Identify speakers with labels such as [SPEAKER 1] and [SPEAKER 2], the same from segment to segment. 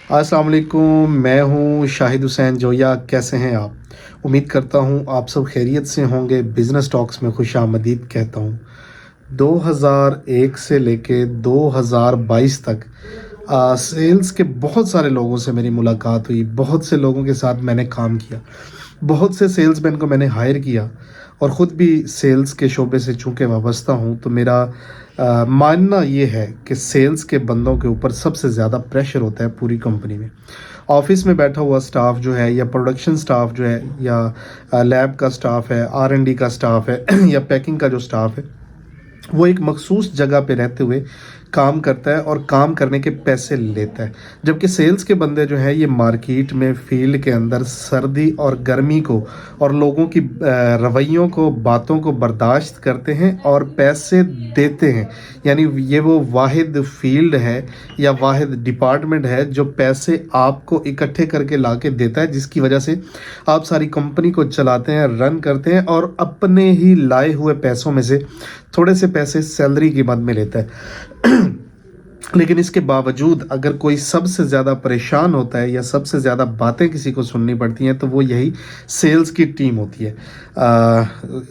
[SPEAKER 1] अस्सलाम वालेकुम। मैं हूँ शाहिद हुसैन जोया। कैसे हैं आप? उम्मीद करता हूँ आप सब खैरियत से होंगे। बिज़नेस टॉक्स में खुश आमदीद कहता हूँ। 2001 से लेके 2022 तक सेल्स के बहुत सारे लोगों से मेरी मुलाकात हुई। बहुत से लोगों के साथ मैंने काम किया। बहुत से सेल्समैन को मैंने हायर किया और ख़ुद भी सेल्स के शोबे से चूँकि वाबस्ता हूँ, तो मेरा मानना ये है कि सेल्स के बंदों के ऊपर सबसे ज़्यादा प्रेशर होता है पूरी कंपनी में। ऑफिस में बैठा हुआ स्टाफ जो है, या प्रोडक्शन स्टाफ जो है, या लैब का स्टाफ है, R&D का स्टाफ है या पैकिंग का जो स्टाफ है, वो एक मखसूस जगह पे रहते हुए काम करता है और काम करने के पैसे लेता है। जबकि सेल्स के बंदे जो हैं, ये मार्केट में फील्ड के अंदर सर्दी और गर्मी को और लोगों की रवैयों को, बातों को बर्दाश्त करते हैं और पैसे देते हैं। यानी ये वो वाहिद फील्ड है या वाहिद डिपार्टमेंट है जो पैसे आपको इकट्ठे करके ला के देता है, जिसकी वजह से आप सारी कंपनी को चलाते हैं, रन करते हैं और अपने ही लाए हुए पैसों में से थोड़े से पैसे सैलरी के मद में लेता है। लेकिन इसके बावजूद अगर कोई सबसे ज़्यादा परेशान होता है या सबसे ज़्यादा बातें किसी को सुननी पड़ती हैं, तो वो यही सेल्स की टीम होती है।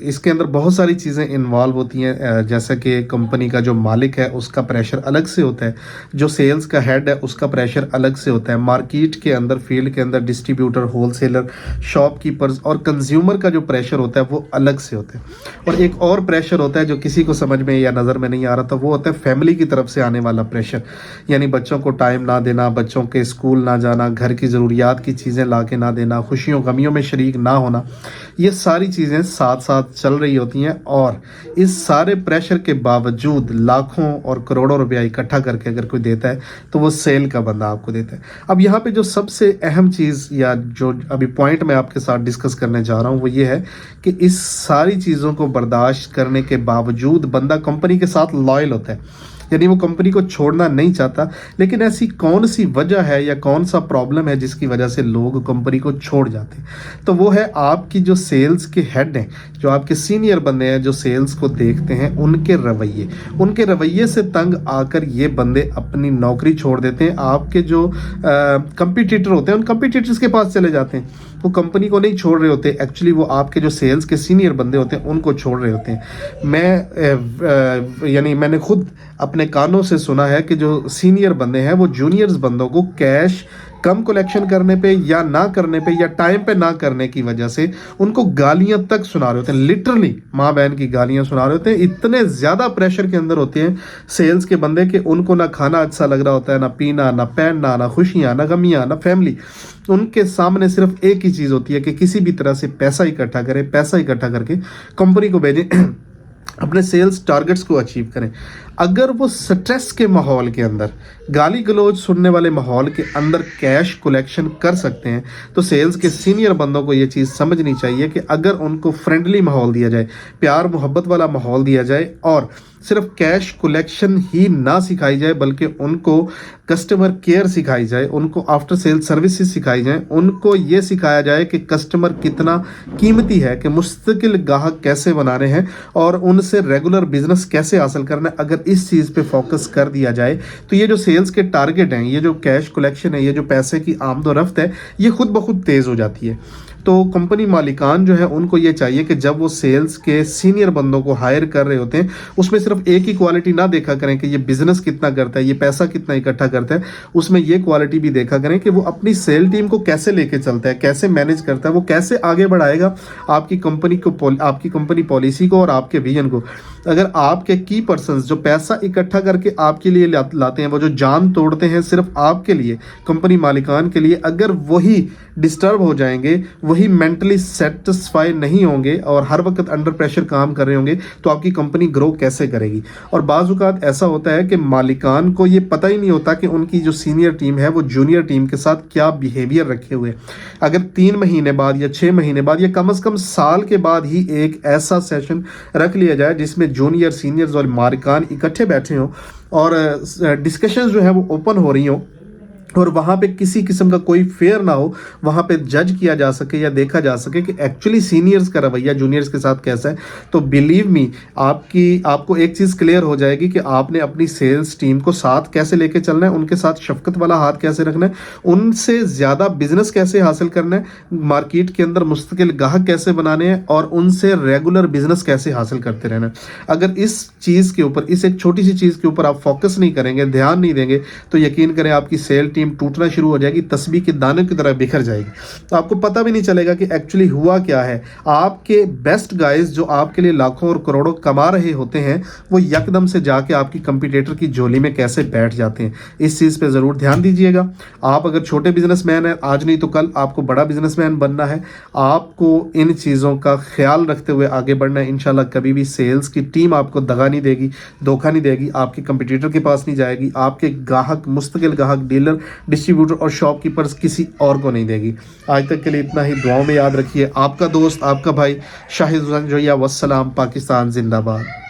[SPEAKER 1] इसके अंदर बहुत सारी चीज़ें इन्वॉल्व होती हैं, जैसा कि कंपनी का जो मालिक है उसका प्रेशर अलग से होता है, जो सेल्स का हेड है उसका प्रेशर अलग से होता है, मार्केट के अंदर, फील्ड के अंदर डिस्ट्रीब्यूटर, होलसेलर, शॉपकीपर्स और कंज्यूमर का जो प्रेशर होता है वो अलग से होता है। और एक और प्रेशर होता है जो किसी को समझ में या नज़र में नहीं आ रहा था, वो होता है फैमिली की तरफ से आने वाला प्रेशर। यानी बच्चों को टाइम ना देना, बच्चों के स्कूल ना जाना, घर की ज़रूरियात की चीज़ें ला के ना देना, खुशियों गमियों में शरीक ना होना, ये सारी चीज़ें साथ साथ चल रही होती हैं। और इस सारे प्रेशर के बावजूद लाखों और करोड़ों रुपया इकट्ठा करके अगर कोई देता है, तो वो सेल का बंदा आपको देता है। अब यहाँ पे जो सबसे अहम चीज़ या जो अभी पॉइंट मैं आपके साथ डिस्कस करने जा रहा हूँ, वो ये है कि इस सारी चीज़ों को बर्दाश्त करने के बावजूद बंदा कंपनी के साथ लॉयल होता है, यानी वो कंपनी को छोड़ना नहीं चाहता। लेकिन ऐसी कौन सी वजह है या कौन सा प्रॉब्लम है जिसकी वजह से लोग कंपनी को छोड़ जाते हैं? तो वो है आपकी जो सेल्स के हेड हैं, जो आपके सीनियर बंदे हैं, जो सेल्स को देखते हैं, उनके रवैये से तंग आकर ये बंदे अपनी नौकरी छोड़ देते हैं। आपके जो कंपटीटर होते हैं, उन कंपटीटर्स के पास चले जाते हैं। वो कंपनी को नहीं छोड़ रहे होते, एक्चुअली वो आपके जो सेल्स के सीनियर बंदे होते हैं उनको छोड़ रहे होते हैं। यानी मैंने खुद अपने कानों से सुना है कि जो सीनियर बंदे हैं वो जूनियर्स बंदों को कैश कम कलेक्शन करने पे या ना करने पे या टाइम पे ना करने की वजह से उनको गालियां तक सुना रहे होते हैं। लिटरली माँ बहन की गालियां सुना रहे होते हैं। इतने ज़्यादा प्रेशर के अंदर होते हैं सेल्स के बंदे कि उनको ना खाना अच्छा लग रहा होता है, ना पीना, ना पहनना, ना खुशियाँ, ना गमियाँ, ना फैमिली। उनके सामने सिर्फ एक ही चीज़ होती है कि किसी भी तरह से पैसा इकट्ठा करें, पैसा इकट्ठा करके कंपनी को भेजें, अपने सेल्स टारगेट्स को अचीव करें। अगर वो स्ट्रेस के माहौल के अंदर, गाली गलौज सुनने वाले माहौल के अंदर कैश कलेक्शन कर सकते हैं, तो सेल्स के सीनियर बंदों को ये चीज़ समझनी चाहिए कि अगर उनको फ्रेंडली माहौल दिया जाए, प्यार मोहब्बत वाला माहौल दिया जाए और सिर्फ कैश कलेक्शन ही ना सिखाई जाए, बल्कि उनको कस्टमर केयर सिखाई जाए, उनको आफ्टर सेल सर्विसेज सिखाई जाए, उनको ये सिखाया जाए कि कस्टमर कितना कीमती है, कि मुस्तकिल गाहक कैसे बनाने हैं और उनसे रेगुलर बिजनेस कैसे हासिल करना है। अगर इस चीज़ पे फोकस कर दिया जाए, तो ये जो सेल्स के टारगेट हैं, ये जो कैश कलेक्शन है, ये जो पैसे की आमदोरफ्त है, ये खुद ब खुद तेज़ हो जाती है। तो कंपनी मालिकान जो है उनको ये चाहिए कि जब वो सेल्स के सीनियर बंदों को हायर कर रहे होते हैं, उसमें सिर्फ एक ही क्वालिटी ना देखा करें कि ये बिजनेस कितना करता है, ये पैसा कितना इकट्ठा करता है। उसमें ये क्वालिटी भी देखा करें कि वो अपनी सेल टीम को कैसे लेके चलता है, कैसे मैनेज करता है, वो कैसे आगे बढ़ाएगा आपकी कंपनी को, आपकी कंपनी पॉलिसी को और आपके विजन को। अगर आपके की पर्सन्स जो पैसा इकट्ठा करके आपके लिए लाते हैं, वो जो जान तोड़ते हैं सिर्फ आपके लिए, कंपनी मालिकान के लिए, अगर वही डिस्टर्ब हो जाएंगे, वही मेंटली सेटिस्फाई नहीं होंगे और हर वक्त अंडर प्रेशर काम कर रहे होंगे, तो आपकी कंपनी ग्रो कैसे करेगी? और बाज़-औक़ात ऐसा होता है कि मालिकान को ये पता ही नहीं होता कि उनकी जो सीनियर टीम है वो जूनियर टीम के साथ क्या बिहेवियर रखे हुए। अगर 3 महीने बाद या 6 महीने बाद या कम से कम साल के बाद ही एक ऐसा सेशन रख लिया जाए जिसमें जूनियर, सीनियर्स और मालिकान इकट्ठे बैठे हों और डिस्कशंस जो है वो ओपन हो रही हों, और वहाँ पे किसी किस्म का कोई फेयर ना हो, वहाँ पे जज किया जा सके या देखा जा सके कि एक्चुअली सीनियर्स का रवैया जूनियर्स के साथ कैसा है। तो बिलीव मी, आपको एक चीज़ क्लियर हो जाएगी कि आपने अपनी सेल्स टीम को साथ कैसे लेके चलना है, उनके साथ शफकत वाला हाथ कैसे रखना है, उनसे ज़्यादा बिजनेस कैसे हासिल करना है, मार्केट के अंदर मुस्तकिल गाहक कैसे बनाने हैं और उनसे रेगुलर बिजनेस कैसे हासिल करते रहना है। अगर इस चीज़ के ऊपर, इस एक छोटी सी चीज़ के ऊपर आप फोकस नहीं करेंगे, ध्यान नहीं देंगे, तो यकीन करें आपकी सेल टीम टूटना शुरू हो जाएगी, तस्बीह के दाने की तरह बिखर जाएगी। तो आपको पता भी नहीं चलेगा कि एक्चुअली हुआ क्या है। आपके बेस्ट गाइस जो आपके लिए लाखों और करोड़ों कमा रहे होते हैं, वो यकदम से जाके आपकी कंपटीटर की झोली में कैसे बैठ जाते हैं। इस चीज़ पे ज़रूर ध्यान दीजिएगा। आप अगर छोटे बिजनेसमैन हैं, आज नहीं तो कल आपको बड़ा बिजनेसमैन बनना है। आपको इन चीज़ों का ख्याल रखते हुए आगे बढ़ना है। इंशाल्लाह कभी भी सेल्स की टीम आपको दगा नहीं देगी, धोखा नहीं देगी, आपके कंपटीटर के पास नहीं जाएगी, आपके गाहक, मुस्तकिल गाहक, डीलर, डिस्ट्रीब्यूटर और शॉपकीपर्स किसी और को नहीं देगी। आज तक के लिए इतना ही, दुआओं में याद रखिए। आपका दोस्त, आपका भाई शाहिद हुसैन जोया। वस्सलाम। पाकिस्तान जिंदाबाद।